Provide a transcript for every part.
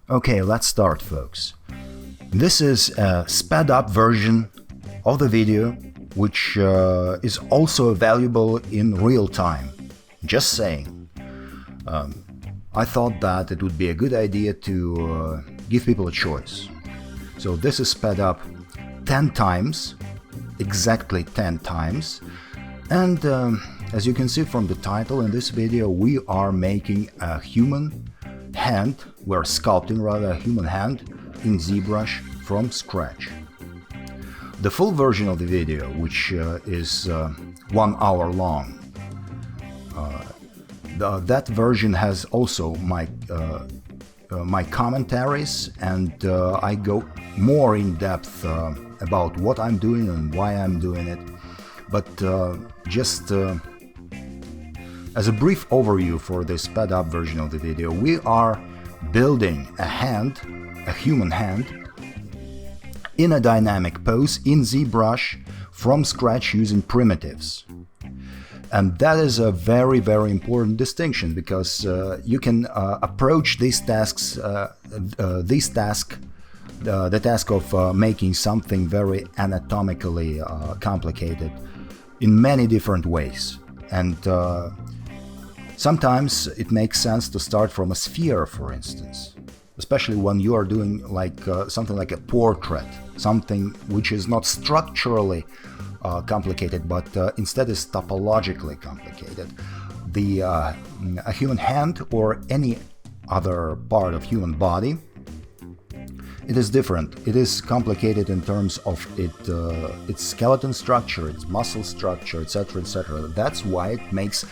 Okay, let's start, folks. This is a sped up version of the video, which is also available in real time. Just saying. I thought that it would be a good idea to give people a choice. So this is sped up 10 times, exactly 10 times. And as you can see from the title in this video, we are making a human hand, we're sculpting rather a human hand in Zbrush from scratch. The full version of the video, which is 1 hour long, that version has also my commentaries, and I go more in depth about what I'm doing and why I'm doing it. But just as a brief overview for this sped up version of the video, we are building a hand, a human hand, in a dynamic pose in Zbrush from scratch using primitives. And that is a very, very important distinction, because you can approach these tasks, the task of making something very anatomically complicated in many different ways. And sometimes it makes sense to start from a sphere, for instance, especially when you are doing like something like a portrait, something which is not structurally complicated, but instead is topologically complicated. A human hand or any other part of human body, it is different. It is complicated in terms of its skeleton structure, its muscle structure, etc., etc. That's why it makes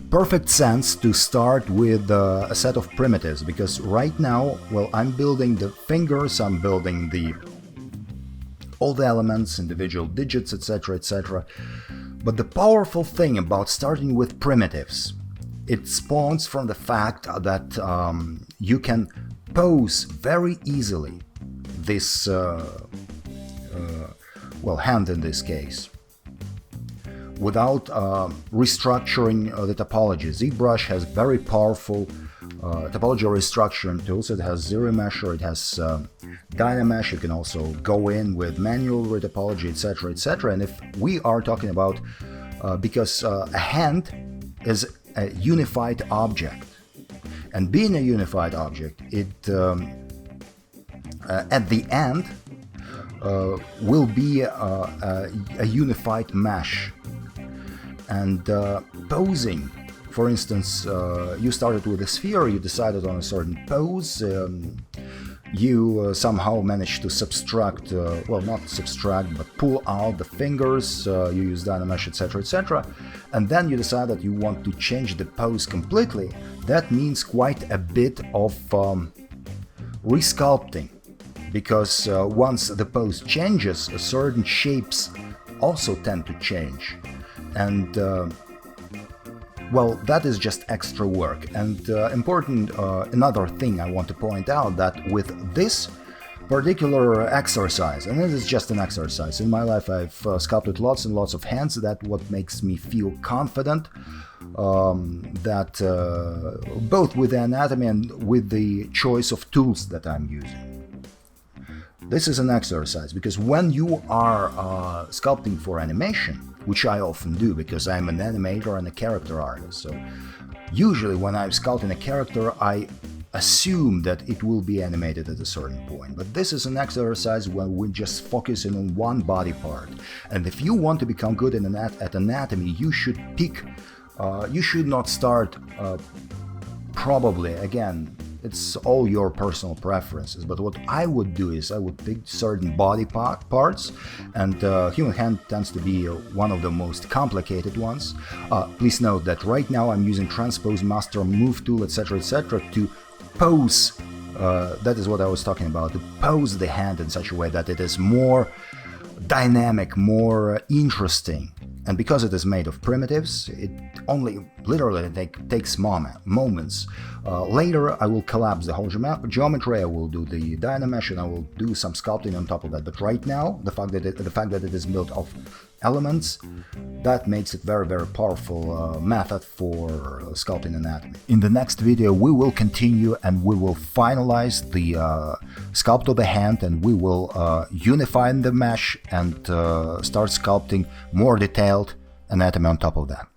perfect sense to start with a set of primitives, because right now, well, I'm building the fingers, I'm building all the elements, individual digits, etc., etc. But the powerful thing about starting with primitives, it spawns from the fact that you can pose very easily this hand in this case, without restructuring the topology. Zbrush has very powerful topology restructuring tools. It has Zero Mesher, it has Dynamesh. You can also go in with manual retopology, etc., etc. And if we are talking about, because a hand is a unified object, and being a unified object, it at the end will be a unified mesh. And posing, for instance, you started with a sphere, you decided on a certain pose, you somehow managed to subtract, well, not subtract, but pull out the fingers, you use Dynamesh, etc., etc., and then you decide that you want to change the pose completely. That means quite a bit of resculpting, because once the pose changes, certain shapes also tend to change. And well, that is just extra work. And important, another thing I want to point out, that with this particular exercise, and this is just an exercise, in my life I've sculpted lots and lots of hands. That what makes me feel confident that both with the anatomy and with the choice of tools that I'm using. This is an exercise, because when you are sculpting for animation, which I often do because I'm an animator and a character artist, so usually when I'm sculpting a character, I assume that it will be animated at a certain point. But this is an exercise when we're just focusing on one body part. And if you want to become good at anatomy, you should pick, you should not start, probably, again, it's all your personal preferences, but what I would do is I would pick certain body parts, and human hand tends to be one of the most complicated ones. Please note that right now I'm using transpose, master, move tool, etc., etc. to pose, that is what I was talking about, to pose the hand in such a way that it is more dynamic, more interesting. And because it is made of primitives, it only Literally, it takes moments. Later, I will collapse the whole geometry. I will do the Dynamesh, and I will do some sculpting on top of that. But right now, the fact that it is built of elements, that makes it very, very powerful method for sculpting anatomy. In the next video, we will continue and we will finalize the sculpt of the hand, and we will unify the mesh and start sculpting more detailed anatomy on top of that.